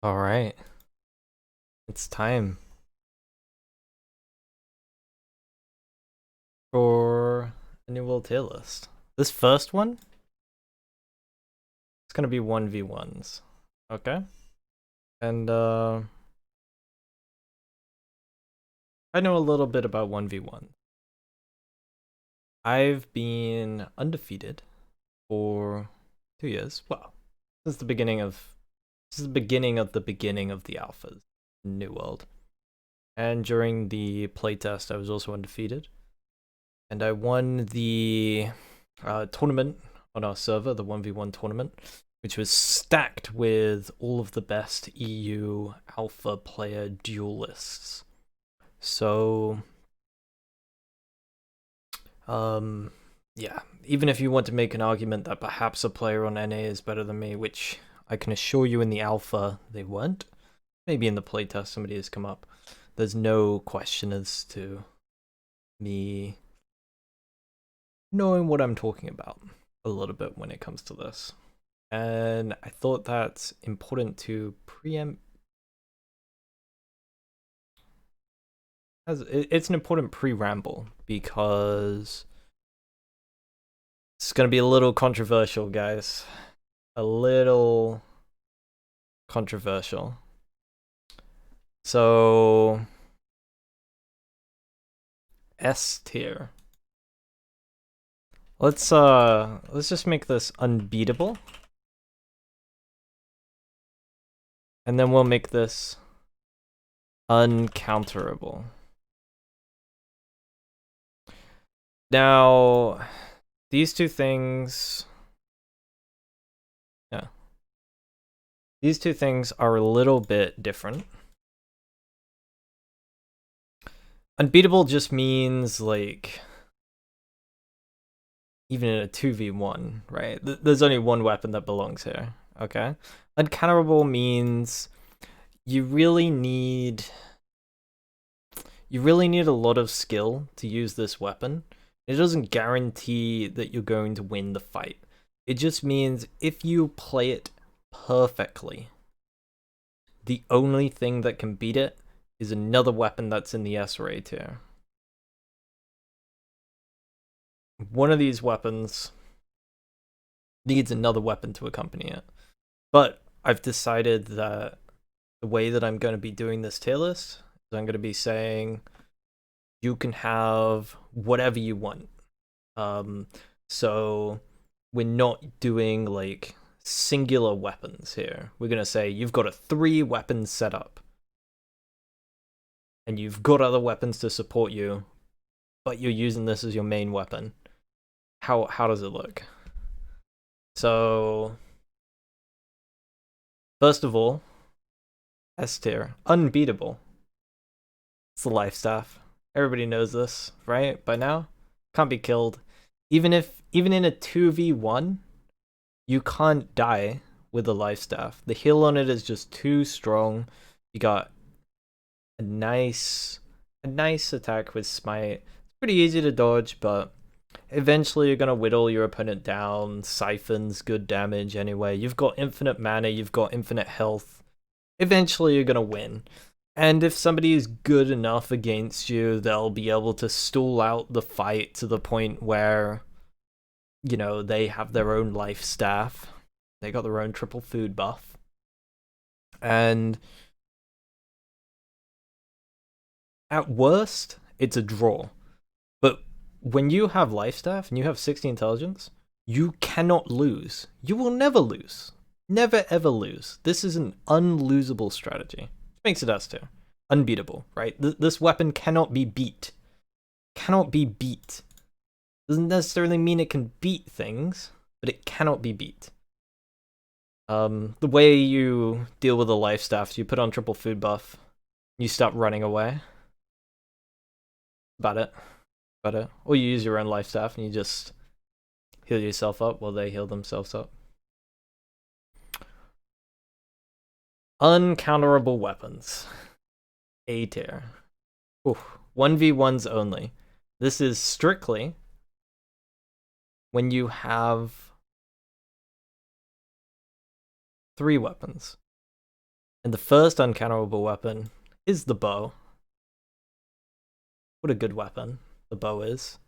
All right, it's time for a new little tier list. This first one, it's gonna be 1v1s. Okay? And I know a little bit about 1v1. I've been undefeated for 2 years. Well, since the beginning of the beginning of the alphas, New World. And during the playtest, I was also undefeated. And I won the tournament on our server, the 1v1 tournament, which was stacked with all of the best EU alpha player duelists. So, yeah, even if you want to make an argument that perhaps a player on NA is better than me, which I can assure you in the alpha they weren't, maybe in the playtest somebody has come up, there's no question as to me knowing what I'm talking about a little bit when it comes to this. And I thought that's important to preempt. It's an important pre-ramble because it's going to be a little controversial, guys. A little controversial. So, S tier. Let's just make this unbeatable. And then we'll make this uncounterable. Now, these two things, yeah. These two things are a little bit different. Unbeatable just means, like, even in a 2v1, right? There's only one weapon that belongs here, okay? Uncounterable means you really need a lot of skill to use this weapon. It doesn't guarantee that you're going to win the fight. It just means if you play it perfectly, the only thing that can beat it is another weapon that's in the S-Ray tier. One of these weapons needs another weapon to accompany it. But I've decided that the way that I'm going to be doing this tier list is I'm going to be saying you can have whatever you want. So we're not doing like singular weapons here. We're going to say you've got a 3-weapon setup. And you've got other weapons to support you, but you're using this as your main weapon. How does it look? So, first of all, S tier, unbeatable. It's the life staff. Everybody knows this, right? By now, can't be killed. Even in a 2v1, you can't die with the life staff. The heal on it is just too strong. You got a nice attack with smite. It's pretty easy to dodge, but eventually you're gonna whittle your opponent down. Siphons good damage anyway. You've got infinite mana, you've got infinite health. Eventually you're gonna win. And if somebody is good enough against you, they'll be able to stall out the fight to the point where, you know, they have their own life staff. They got their own triple food buff. And at worst, it's a draw. But when you have life staff and you have 60 intelligence, you cannot lose. You will never lose. Never ever lose. This is an unlosable strategy. Makes it S tier. Unbeatable, right? This weapon cannot be beat. Cannot be beat. Doesn't necessarily mean it can beat things, but it cannot be beat. The way you deal with the life staff, you put on triple food buff, you stop running away. About it. Or you use your own life staff and you just heal yourself up while they heal themselves up. Uncounterable weapons. A tier. 1v1s only. This is strictly when you have 3 weapons. And the first uncounterable weapon is the bow. What a good weapon the bow is.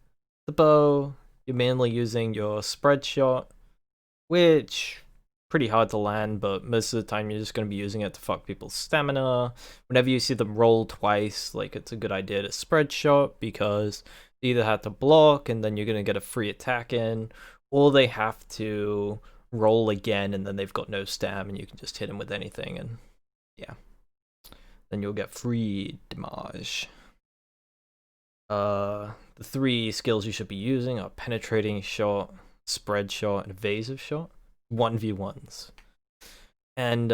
The bow, you're mainly using your spread shot, which pretty hard to land, but most of the time you're just going to be using it to fuck people's stamina. Whenever you see them roll twice, like, it's a good idea to spread shot, because they either have to block and then you're going to get a free attack in, or they have to roll again and then they've got no stam and you can just hit them with anything, and yeah, then you'll get free damage. The 3 skills you should be using are penetrating shot, spread shot, and evasive shot. 1v1s. And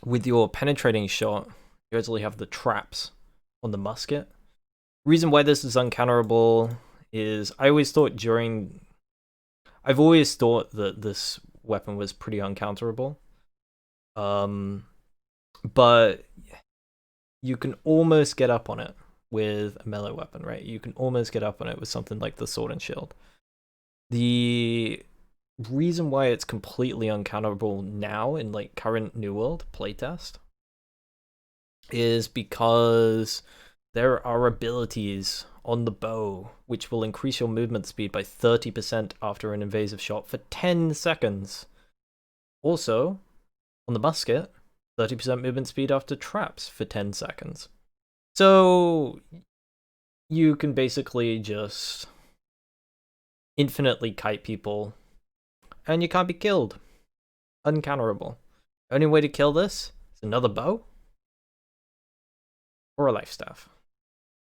with your penetrating shot, you actually have the traps on the musket. Reason why this is uncounterable is I've always thought that this weapon was pretty uncounterable. But you can almost get up on it with a melee weapon, right? You can almost get up on it with something like the sword and shield. The reason why it's completely uncounterable now in like current New World playtest is because there are abilities on the bow which will increase your movement speed by 30% after an invasive shot for 10 seconds. Also, on the musket, 30% movement speed after traps for 10 seconds. So you can basically just infinitely kite people and you can't be killed. Uncounterable. Only way to kill this is another bow or a life staff.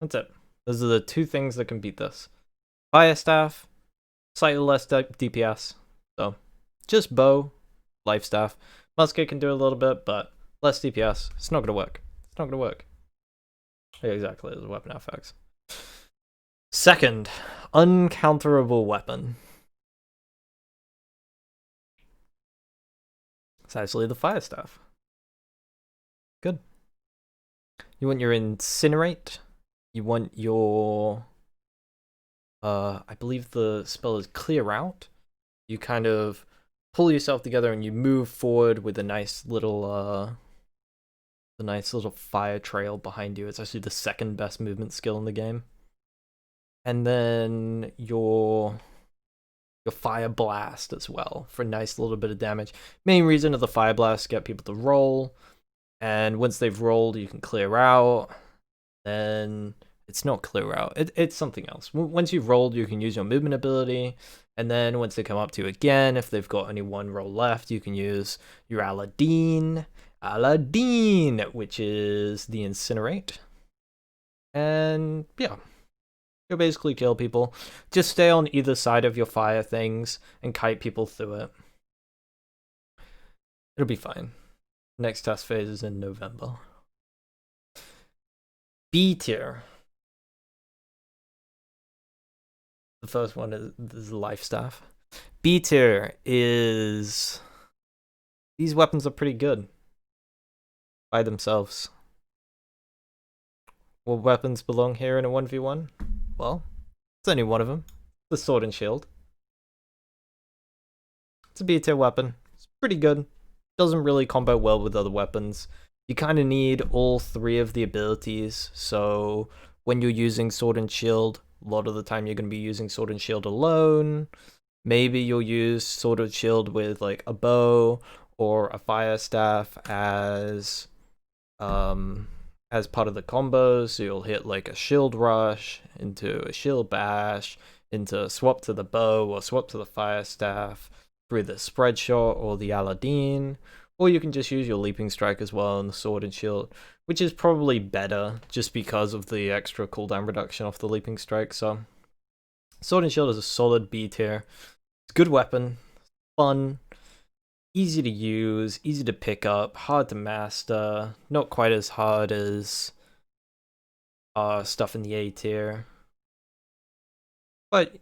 That's it. Those are the 2 things that can beat this. Fire staff, slightly less DPS. So just bow, life staff. Musket can do a little bit, but less DPS. It's not gonna work. It's not gonna work. Yeah, exactly, the weapon effects. Second, uncounterable weapon. It's actually the fire staff. Good. You want your incinerate. You want your I believe the spell is clear out. You kind of pull yourself together and you move forward with a nice little fire trail behind you. It's actually the 2nd best movement skill in the game. And then your fire blast as well for a nice little bit of damage. Main reason of the fire blast, get people to roll, and once they've rolled you can clear out. Then it's not clear out, it's something else. Once you've rolled you can use your movement ability, and then once they come up to you again, if they've got only 1 roll left, you can use your Aladdin, which is the incinerate. And yeah, you'll basically kill people. Just stay on either side of your fire things and kite people through it. It'll be fine. Next test phase is in November. B tier. The first one is life staff. B tier is... These weapons are pretty good by themselves. What weapons belong here in a 1v1? Well, it's only one of them. The sword and shield. It's a B tier weapon. It's pretty good. Doesn't really combo well with other weapons. You kind of need all 3 of the abilities, so when you're using sword and shield, a lot of the time you're going to be using sword and shield alone. Maybe you'll use sword and shield with like a bow or a fire staff as part of the combos. So you'll hit like a shield rush into a shield bash, into a swap to the bow or swap to the fire staff through the spread shot or the Aladdin. Or you can just use your leaping strike as well on the sword and shield, which is probably better just because of the extra cooldown reduction off the leaping strike. So sword and shield is a solid B tier. It's a good weapon, fun, easy to use, easy to pick up, hard to master, not quite as hard as stuff in the A tier. But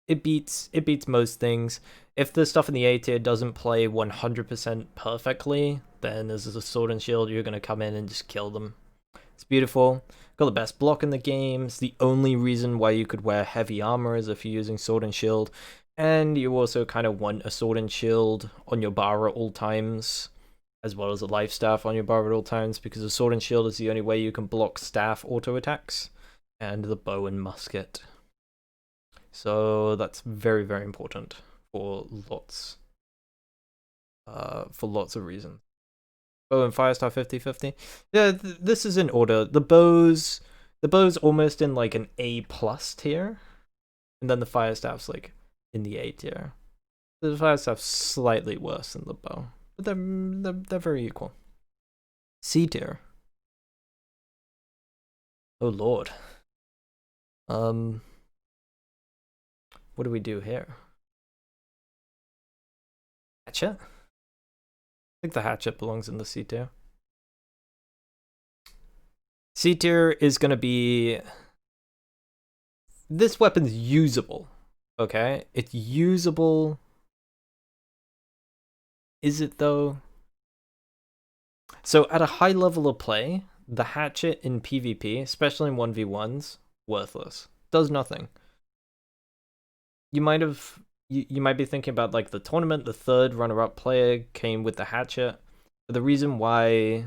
it beats most things. If the stuff in the A tier doesn't play 100% perfectly, then as a sword and shield, you're going to come in and just kill them. It's beautiful. Got the best block in the game. It's the only reason why you could wear heavy armor is if you're using sword and shield. And you also kind of want a sword and shield on your bar at all times. as well as a life staff on your bar at all times, because the sword and shield is the only way you can block staff auto attacks, and the bow and musket. So that's very, very important for lots of reasons. Bow and fire staff 50-50. Yeah, this is in order. The bow's almost in like an A plus tier, and then the fire staff's like in the A tier. The fire staff's slightly worse than the bow, but they're very equal. C tier. Oh lord. What do we do here? Hatchet? I think the hatchet belongs in the C tier. C tier is gonna be... This weapon's usable, okay? It's usable. Is it though? So at a high level of play, the hatchet in PvP, especially in 1v1s, worthless. Does nothing. You might be thinking about like the tournament, the third runner-up player came with the hatchet. But the reason why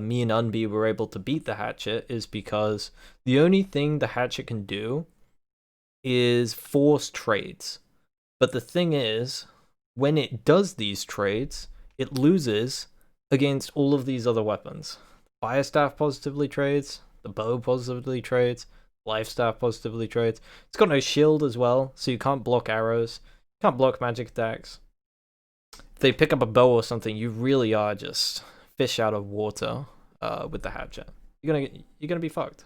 me and Unbe were able to beat the hatchet is because the only thing the hatchet can do is force trades. But the thing is, when it does these trades, it loses against all of these other weapons. Fire staff positively trades, the bow positively trades, life staff positively trades. It's got no shield as well, so you can't block arrows, you can't block magic attacks. If they pick up a bow or something, you really are just fish out of water with the hatchet. You're gonna be fucked.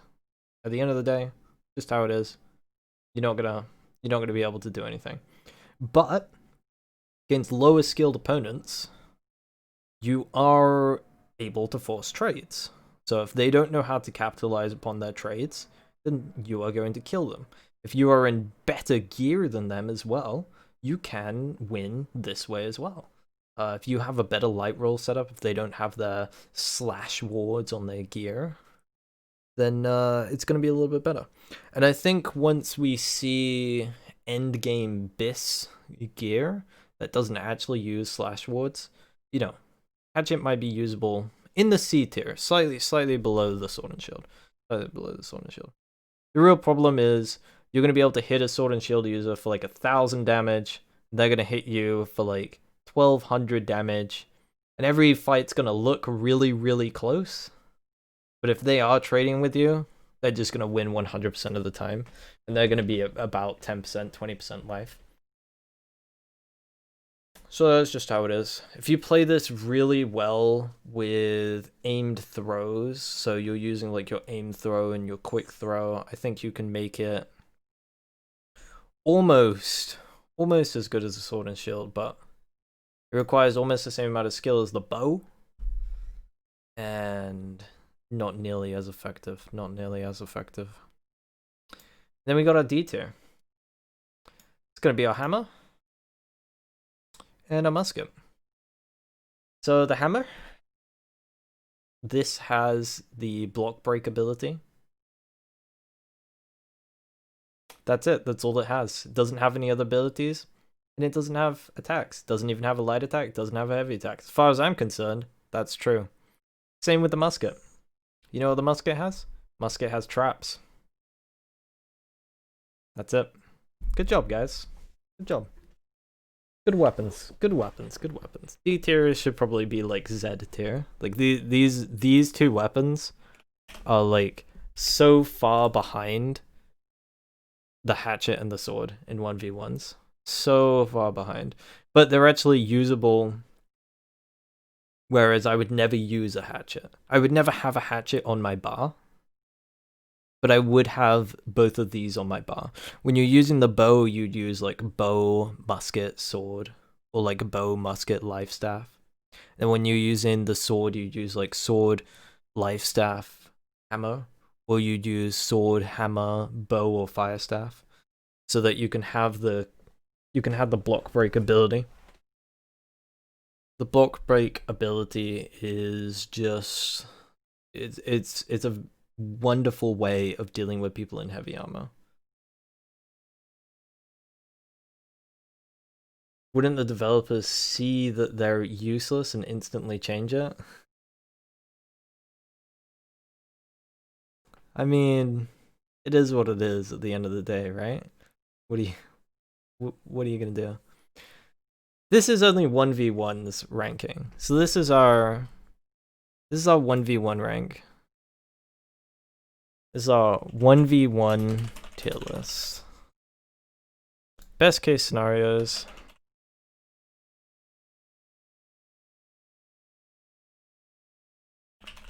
At the end of the day, just how it is. You're not gonna be able to do anything. But against lower skilled opponents, you are able to force trades. So if they don't know how to capitalize upon their trades, then you are going to kill them. If you are in better gear than them as well, you can win this way as well. If you have a better light roll setup, if they don't have their slash wards on their gear, then it's going to be a little bit better. And I think once we see endgame Biss gear that doesn't actually use slash wards, you know, hatchet might be usable in the C tier, slightly below the sword and shield. The real problem is you're going to be able to hit a sword and shield user for like 1,000 damage. They're going to hit you for like 1,200 damage. And every fight's going to look really, really close. But if they are trading with you, they're just going to win 100% of the time. And they're going to be about 10%, 20% life. So that's just how it is. If you play this really well with aimed throws, so you're using like your aim throw and your quick throw, I think you can make it almost as good as the sword and shield, but it requires almost the same amount of skill as the bow, and not nearly as effective. Then we got our D tier. It's gonna be our hammer and a musket. So the hammer, this has the block break ability. That's it. That's all it has. It doesn't have any other abilities, and it doesn't have attacks. Doesn't even have a light attack. Doesn't have a heavy attack. As far as I'm concerned, that's true. Same with the musket. You know what the musket has? Musket has traps. That's it. Good job, guys. Good job. Good weapons. D tier should probably be like Z tier. Like these two weapons are like so far behind the hatchet and the sword in 1v1s. So far behind. But they're actually usable, whereas I would never use a hatchet. I would never have a hatchet on my bar, but I would have both of these on my bar. When you're using the bow, you'd use like bow, musket, sword, or like bow, musket, life staff. And when you're using the sword, you'd use like sword, life staff, hammer, or you'd use sword, hammer, bow, or fire staff, so that you can have the block break ability. The block break ability is just it's a wonderful way of dealing with people in heavy armor. Wouldn't the developers see that they're useless and instantly change it? I mean, it is what it is at the end of the day, right? What are you gonna do? This is only 1v1 this ranking. So this is our 1v1 rank. This is our 1v1 tier list. Best case scenarios.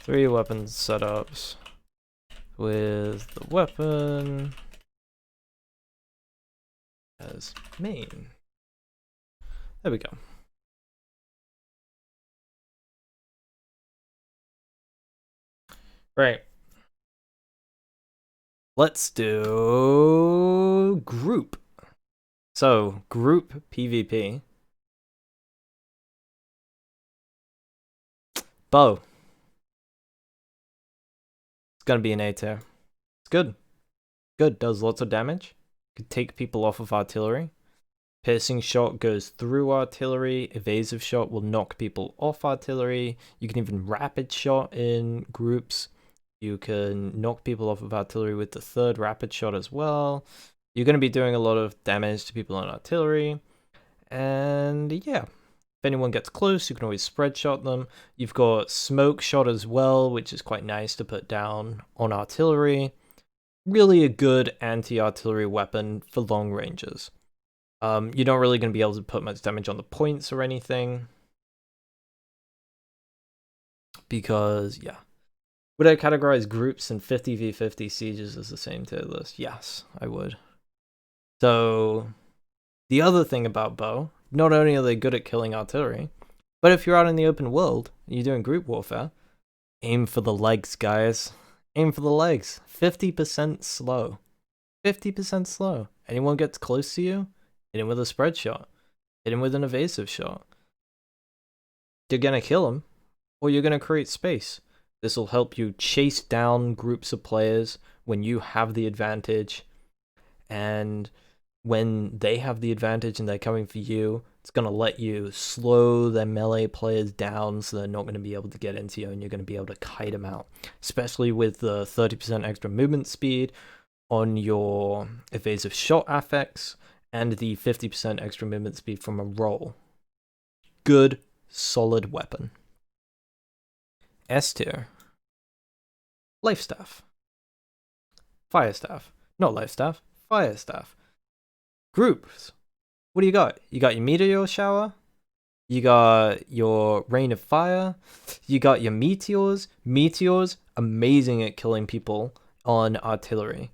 Three weapon setups with the weapon as main. There we go. Right. Let's do group. So, group PvP. Bow. It's gonna be an A tier. It's good. Good, does lots of damage. Could take people off of artillery. Piercing shot goes through artillery. Evasive shot will knock people off artillery. You can even rapid shot in groups. You can knock people off of artillery with the third rapid shot as well. You're going to be doing a lot of damage to people on artillery. And yeah, if anyone gets close, you can always spread shot them. You've got smoke shot as well, which is quite nice to put down on artillery. Really a good anti-artillery weapon for long ranges. You're not really going to be able to put much damage on the points or anything. Because, yeah. Would I categorize groups and 50v50 sieges as the same tier list? Yes, I would. So, the other thing about bow, not only are they good at killing artillery, but if you're out in the open world and you're doing group warfare, aim for the legs, guys. Aim for the legs. 50% slow. 50% slow. Anyone gets close to you, hit him with a spread shot. Hit him with an evasive shot. You're going to kill him, or you're going to create space. This will help you chase down groups of players when you have the advantage. And when they have the advantage and they're coming for you, it's going to let you slow their melee players down so they're not going to be able to get into you and you're going to be able to kite them out. Especially with the 30% extra movement speed on your evasive shot affix and the 50% extra movement speed from a roll. Good, solid weapon. S tier. Life staff. Fire staff. Not life staff. Fire staff. Groups. What do you got? You got your meteor shower. You got your rain of fire. You got your meteors. Meteors, amazing at killing people on artillery.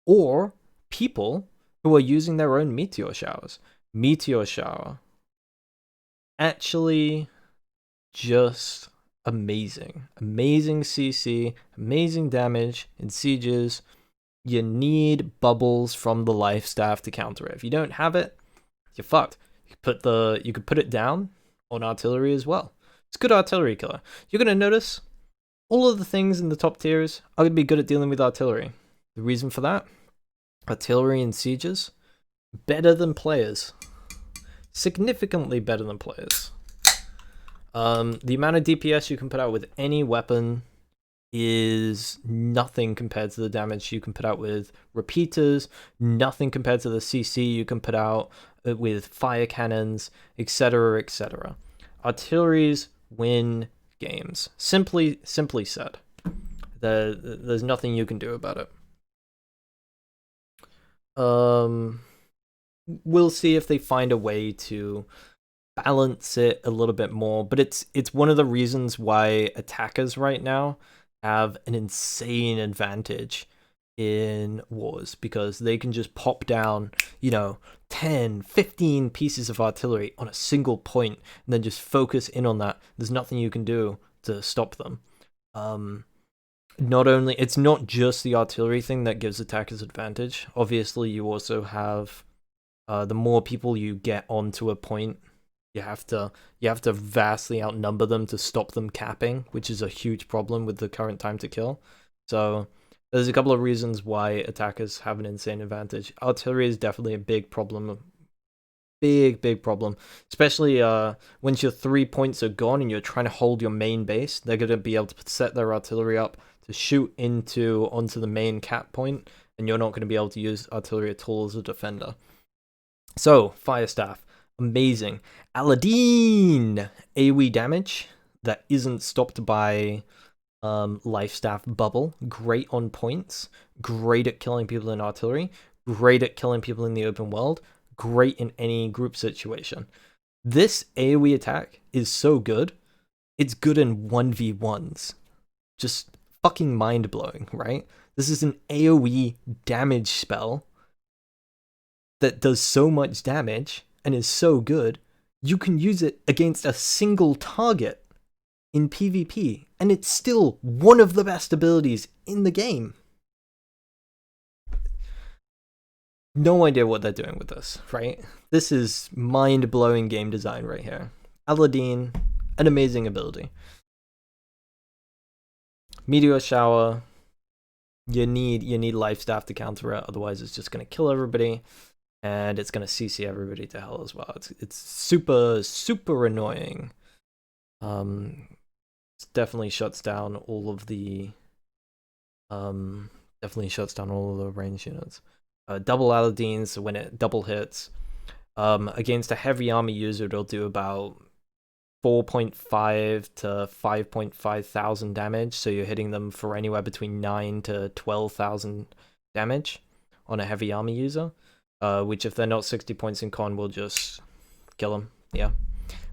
Or people who are using their own meteor showers. Meteor shower. Actually, just amazing. Amazing CC, amazing damage in sieges. You need bubbles from the life staff to counter it. If you don't have it, you're fucked. You could put it down on artillery as well. It's a good artillery killer. You're gonna notice all of the things in the top tiers are gonna be good at dealing with artillery. The reason for that? Artillery in sieges, better than players. Significantly better than players. The amount of DPS you can put out with any weapon is nothing compared to the damage you can put out with repeaters, nothing compared to the CC you can put out with fire cannons, etc., etc. Artilleries win games. Simply said. There's nothing you can do about it. We'll see if they find a way to balance it a little bit more, but it's one of the reasons why attackers right now have an insane advantage in wars, because they can just pop down, 10, 15 pieces of artillery on a single point and then just focus in on that. There's nothing you can do to stop them. It's not just the artillery thing that gives attackers advantage. Obviously, you also have the more people you get onto a point, you have to vastly outnumber them to stop them capping, which is a huge problem with the current time to kill. So there's a couple of reasons why attackers have an insane advantage. Artillery is definitely a big problem big problem. Especially once your 3 points are gone and you're trying to hold your main base, they're gonna be able to set their artillery up to shoot onto the main cap point, and you're not gonna be able to use artillery at all as a defender. So, Fire Staff, amazing. Aladdin! AoE damage that isn't stopped by Life Staff Bubble. Great on points. Great at killing people in artillery. Great at killing people in the open world. Great in any group situation. This AoE attack is so good. It's good in 1v1s. Just fucking mind-blowing, right? This is an AoE damage spell that does so much damage and is so good, you can use it against a single target in PvP, and it's still one of the best abilities in the game. No idea what they're doing with this, right? This is mind-blowing game design right here. Aladdin, an amazing ability. Meteor Shower, you need Life Staff to counter it, otherwise it's just going to kill everybody. And it's going to CC everybody to hell as well. It's super annoying. It definitely shuts down all of the range units. Double Aladdins, when it double hits against a heavy army user, it'll do about 4.5 to 5.5 thousand damage. So you're hitting them for anywhere between 9 to 12,000 damage on a heavy army user. Which if they're not 60 points in con, we'll just kill them. Yeah,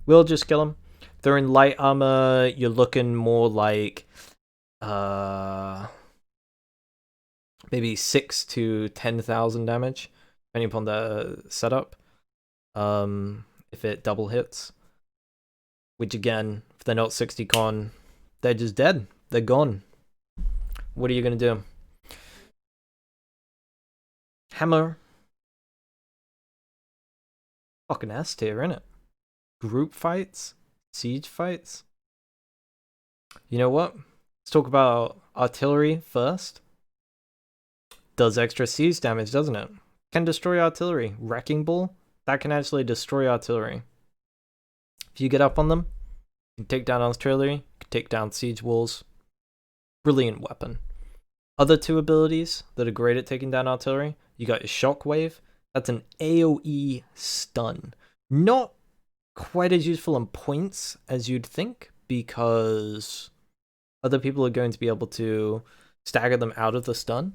we'll just kill them. If they're in light armor, you're looking more like maybe 6 to 10,000 damage, depending upon the setup. If it double hits, which again, if they're not 60 con, they're just dead. They're gone. What are you gonna do? Hammer. Fucking S tier, innit? Group fights? Siege fights? You know what? Let's talk about artillery first. Does extra siege damage, doesn't it? Can destroy artillery. Wrecking Ball? That can actually destroy artillery. If you get up on them, you can take down artillery, you can take down siege walls. Brilliant weapon. Other two abilities that are great at taking down artillery, you got your Shockwave. That's an AoE stun. Not quite as useful on points as you'd think, because other people are going to be able to stagger them out of the stun.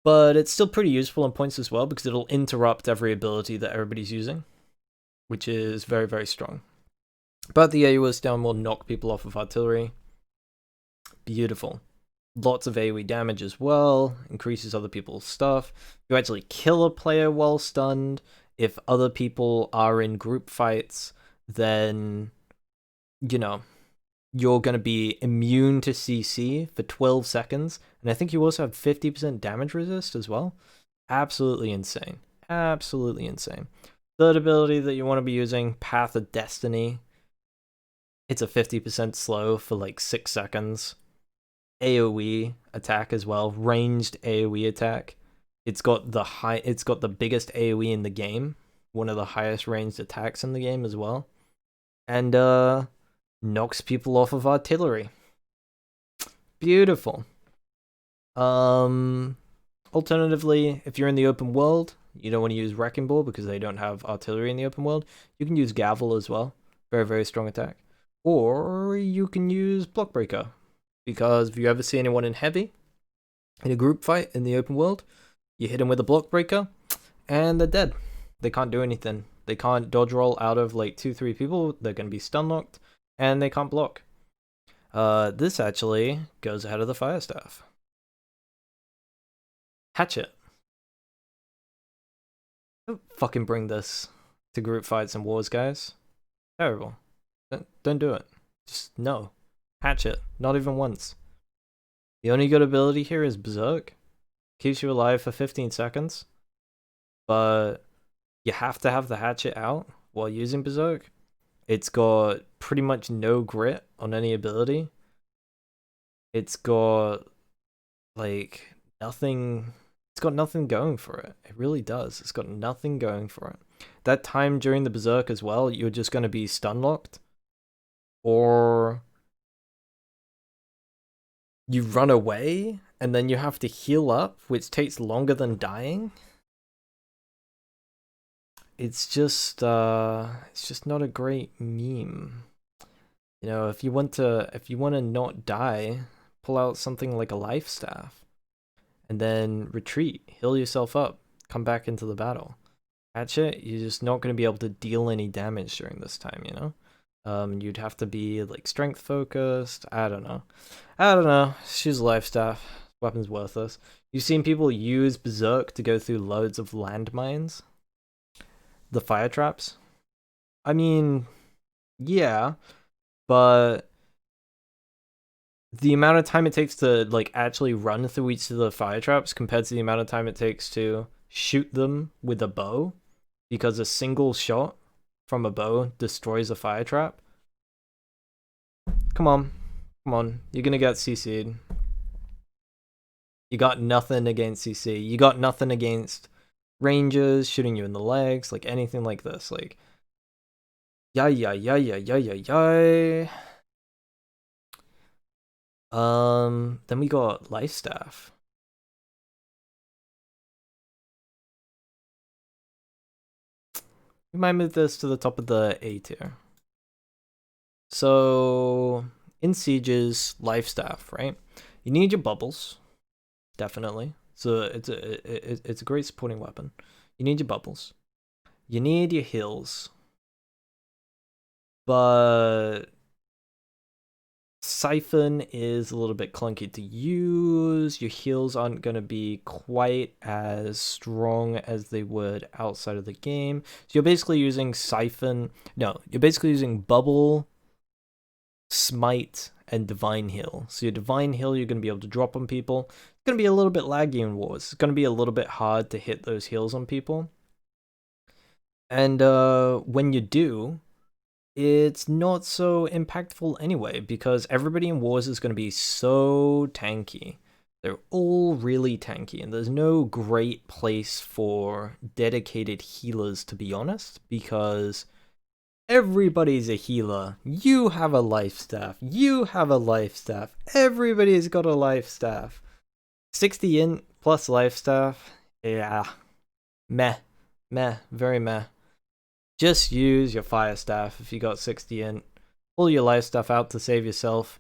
But it's still pretty useful on points as well, because it'll interrupt every ability that everybody's using, which is very strong. But the AoE stun will knock people off of artillery. Beautiful. Lots of AoE damage as well, increases other people's stuff. You actually kill a player while stunned. If other people are in group fights, then, you know, you're going to be immune to CC for 12 seconds. And I think you also have 50% damage resist as well. Absolutely insane. Absolutely insane. Third ability that you want to be using, Path of Destiny. It's a 50% slow for like 6 seconds. AoE attack as well, ranged AoE attack. It's got the biggest AoE in the game, one of the highest ranged attacks in the game as well, and knocks people off of artillery. Beautiful. Alternatively, if you're in the open world, you don't want to use Wrecking Ball because they don't have artillery in the open world. You can use Gavel as well, very strong attack, or you can use Block Breaker. Because if you ever see anyone in heavy, in a group fight in the open world, you hit them with a block breaker, and they're dead. They can't do anything. They can't dodge roll out of like 2-3 people. They're going to be stun locked, and they can't block. This actually goes ahead of the Fire Staff. Hatchet. Don't fucking bring this to group fights and wars, guys. Terrible. Don't do it. Just no. Hatchet, not even once. The only good ability here is Berserk. Keeps you alive for 15 seconds. But you have to have the hatchet out while using Berserk. It's got pretty much no grit on any ability. It's got like nothing. It's got nothing going for it. It really does. It's got nothing going for it. that time during the berserk as well, you're just going to be stun locked, or you run away and then you have to heal up, which takes longer than dying. It's just not a great meme. You know, if you want to not die, pull out something like a life staff and then retreat, heal yourself up, come back into the battle. Hatchet, you're just not going to be able to deal any damage during this time, you know? You'd have to be like strength focused. I don't know. Choose life staff. Weapon's worthless. You've seen people use berserk to go through loads of landmines. The fire traps. I mean, yeah, but the amount of time it takes to like actually run through each of the fire traps compared to the amount of time it takes to shoot them with a bow, because a single shot from a bow destroys a fire trap. Come on. You're gonna get CC'd. You got nothing against CC. You got nothing against rangers shooting you in the legs, like anything like this. Like, yay. Then we got life staff. We might move this to the top of the A tier. So in sieges, life staff, right? You need your bubbles, definitely. So it's a great supporting weapon. You need your bubbles. You need your heals. But Siphon is a little bit clunky to use. Your heals aren't going to be quite as strong as they would outside of the game. So you're basically using Siphon. No, you're basically using Bubble, Smite, and Divine Heal. So your Divine Heal you're going to be able to drop on people. It's going to be a little bit laggy in wars. It's going to be a little bit hard to hit those heals on people. And when you do, it's not so impactful anyway, because everybody in wars is going to be so tanky. They're all really tanky, and there's no great place for dedicated healers, to be honest, because everybody's a healer. You have a life staff. You have a life staff. Everybody's got a life staff. 60 int plus life staff. Yeah. Meh. Very meh. Just use your fire staff if you got 60 int. Pull your life staff out to save yourself.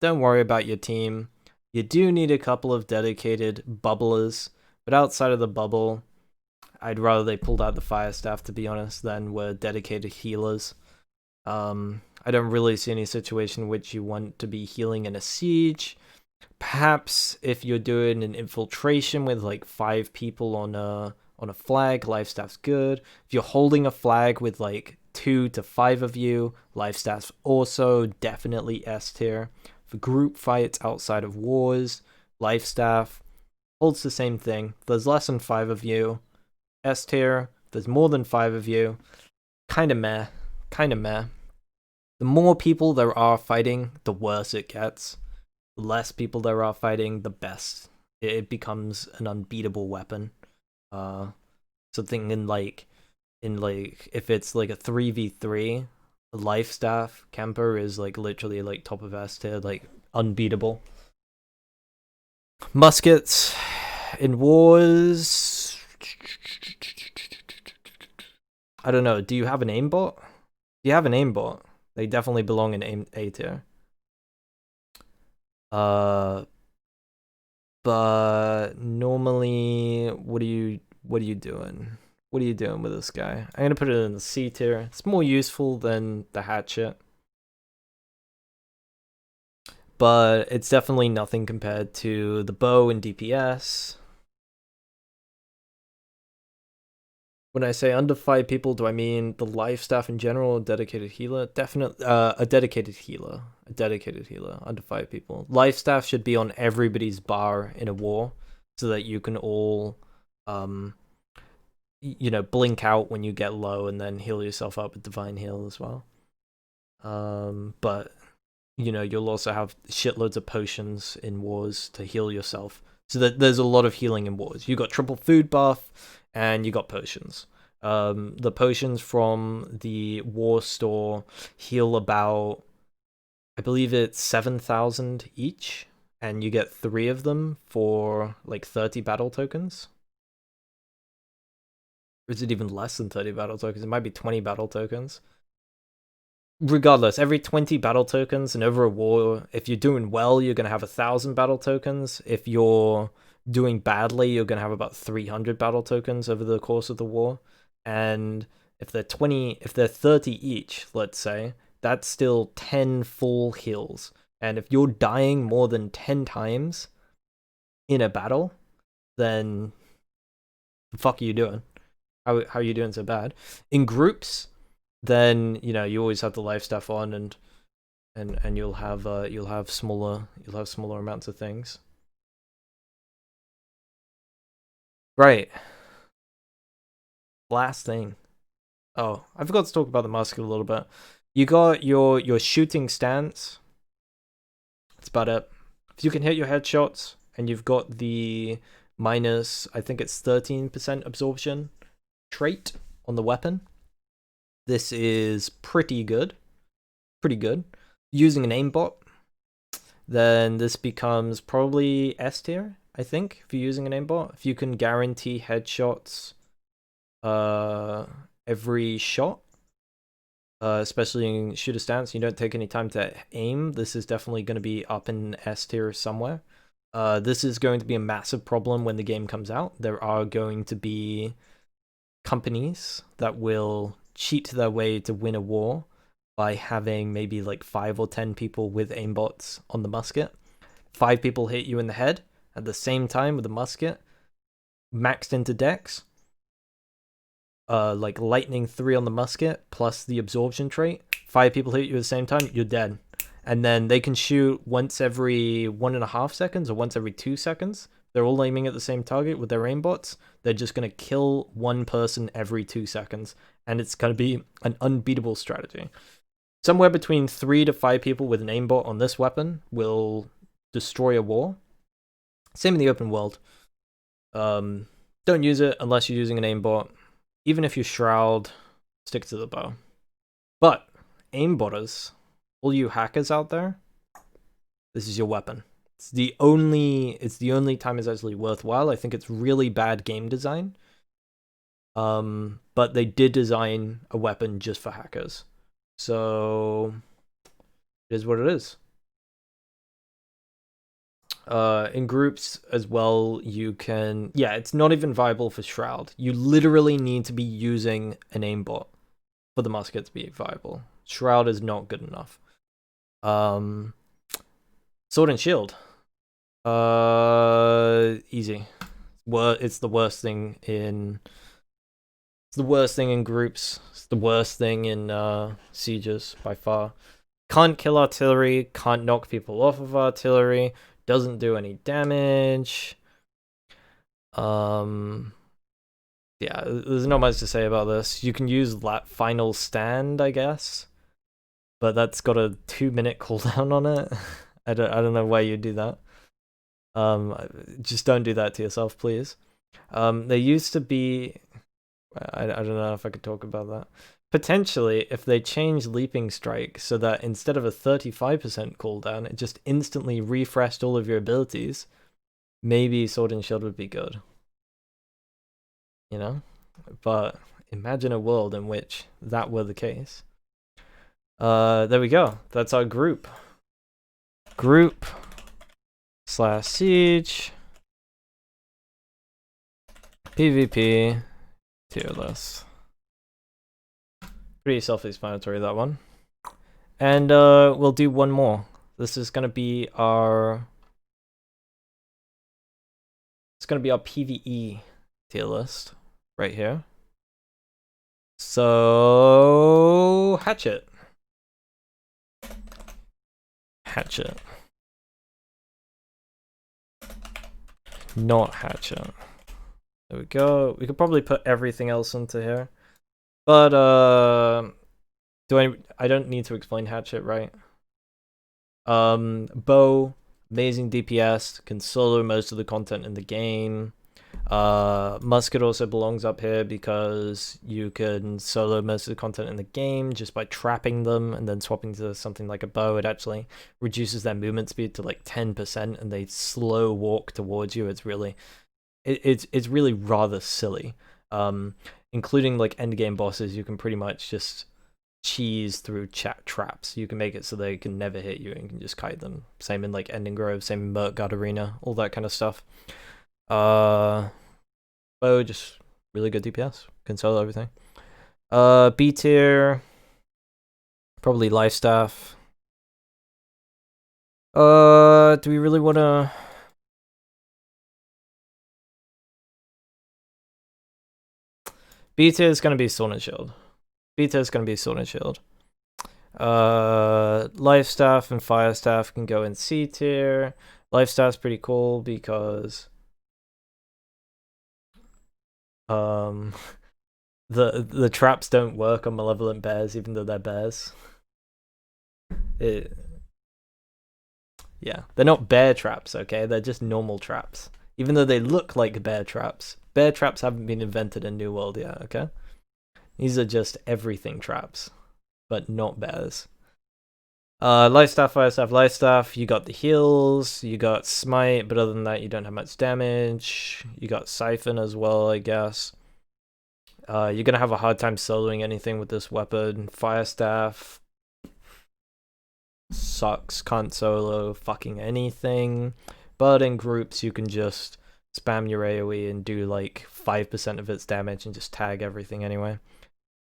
Don't worry about your team. You do need a couple of dedicated bubblers, but outside of the bubble, I'd rather they pulled out the fire staff, to be honest, than were dedicated healers. I don't really see any situation in which you want to be healing in a siege. Perhaps if you're doing an infiltration with like 5 people on a flag, life staff's good. If you're holding a flag with like 2 to 5 of you, life staff's also definitely S tier. For group fights outside of wars, life staff holds the same thing. If there's less than 5 of you, S tier. If there's more than 5 of you, kinda meh. The more people there are fighting, the worse it gets. The less people there are fighting, the best. It becomes an unbeatable weapon. Something in like if it's like a 3v3, life staff camper is like literally like top of S tier, like unbeatable. Muskets in wars, I don't know. Do you have an aimbot? Do you have an aimbot? They definitely belong in A tier. But normally, what are you doing? What are you doing with this guy? I'm gonna put it in the C tier. It's more useful than the hatchet, but it's definitely nothing compared to the bow and DPS. When I say under 5 people, do I mean the life staff in general, or dedicated healer? Definitely, a dedicated healer. Under 5 people. Life staff should be on everybody's bar in a war, so that you can all, blink out when you get low and then heal yourself up with divine heal as well. But you'll also have shitloads of potions in wars to heal yourself. So that there's a lot of healing in wars. You got triple food buff, and you got potions. The potions from the war store heal about, I believe it's 7,000 each, and you get 3 of them for like 30 battle tokens. Or is it even less than 30 battle tokens? It might be 20 battle tokens. Regardless, every 20 battle tokens and over a war, if you're doing well, you're going to have 1,000 battle tokens. If you're doing badly, you're going to have about 300 battle tokens over the course of the war. And if they're 30 each, let's say, that's still 10 full heals. And if you're dying more than 10 times in a battle, then the fuck are you doing? How are you doing so bad? In groups, then you always have the life stuff on, and you'll have smaller amounts of things. Right. Last thing. Oh, I forgot to talk about the musket a little bit. You got your shooting stance. That's about it. If you can hit your headshots, and you've got the minus, I think it's 13% absorption trait on the weapon, this is pretty good. Using an aimbot, then this becomes probably S tier, I think, if you're using an aimbot. If you can guarantee headshots every shot, especially in shooter stance, you don't take any time to aim, this is definitely going to be up in S tier somewhere. This is going to be a massive problem when the game comes out. There are going to be companies that will cheat their way to win a war by having maybe like 5 or 10 people with aimbots on the musket. 5 people hit you in the head at the same time with the musket, maxed into dex, like lightning 3 on the musket plus the absorption trait. 5 people hit you at the same time, you're dead. And then they can shoot once every 1.5 seconds or once every 2 seconds. They're all aiming at the same target with their aimbots. They're just going to kill one person every 2 seconds. And it's going to be an unbeatable strategy. Somewhere between 3 to 5 people with an aimbot on this weapon will destroy a war. Same in the open world. Don't use it unless you're using an aimbot. Even if you shroud, stick to the bow. But aimbotters, all you hackers out there, this is your weapon. It's the only time it's actually worthwhile. I think it's really bad game design. But they did design a weapon just for hackers. So it is what it is. In groups as well, you can... Yeah, it's not even viable for Shroud. You literally need to be using an aimbot for the musket to be viable. Shroud is not good enough. Sword and Shield. Easy. It's the worst thing in... It's the worst thing in groups. It's the worst thing in sieges, by far. Can't kill artillery, can't knock people off of artillery, doesn't do any damage. Yeah, there's not much to say about this. You can use that final stand, I guess, but that's got a 2-minute cooldown on it. I don't know why you do that. Just don't do that to yourself, please. There used to be... I don't know if I could talk about that. Potentially, if they change Leaping Strike so that instead of a 35% cooldown, it just instantly refreshed all of your abilities, maybe Sword and Shield would be good. You know? But imagine a world in which that were the case. There we go. That's our group. Group/siege. PvP tier list. Pretty self-explanatory, that one. And we'll do one more. This is gonna be our... It's gonna be our PvE tier list right here. So... Hatchet. Not hatchet. There we go. We could probably put everything else into here. But, I don't need to explain hatchet, right? Bow, amazing DPS, can solo most of the content in the game. Musket also belongs up here because you can solo most of the content in the game just by trapping them and then swapping to something like a bow. It actually reduces their movement speed to like 10% and they slow walk towards you. It's really it's really rather silly. Including like end game bosses, you can pretty much just cheese through traps. You can make it so they can never hit you and you can just kite them. Same in like Ending Grove, same in Murkguard Arena, all that kind of stuff. Bow, just really good DPS. Can solo everything. B tier, probably life staff. Do we really want to? B tier is gonna be Sword and Shield. B tier is gonna be Sword and Shield. Life staff and fire staff can go in C tier. Life staff's pretty cool because the traps don't work on malevolent bears even though they're bears. Yeah, they're not bear traps, okay? They're just normal traps. Even though they look like bear traps. Bear traps haven't been invented in New World yet, okay? These are just everything traps, but not bears. Life staff, fire staff, life staff. You got the heals, you got smite, but other than that, you don't have much damage. You got siphon as well, I guess. You're gonna have a hard time soloing anything with this weapon. Fire staff sucks, can't solo fucking anything. But in groups, you can just spam your AoE and do like 5% of its damage and just tag everything anyway.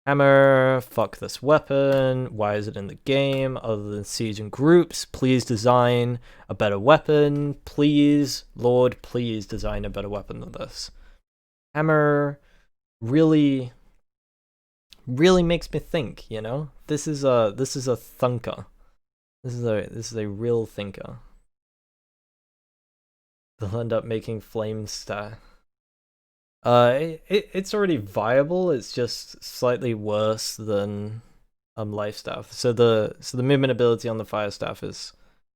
Hammer, fuck this weapon. Why is it in the game other than siege and groups? Please design a better weapon. Please, Lord, please design a better weapon than this. Hammer really makes me think, you know? This is a thunker. This is a real thinker. They'll end up making flame star. It's already viable. It's just slightly worse than life staff. So the movement ability on the fire staff is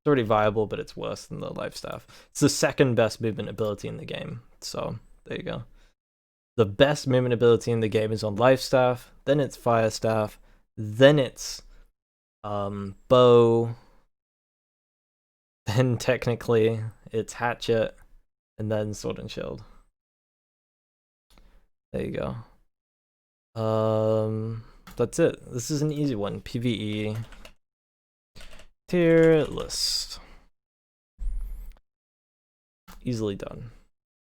already viable, but it's worse than the life staff. It's the second best movement ability in the game. So there you go. The best movement ability in the game is on life staff. Then it's fire staff. Then it's bow. Then technically it's hatchet, and then sword and shield. There you go. That's it. This is an easy one. PvE tier list. Easily done.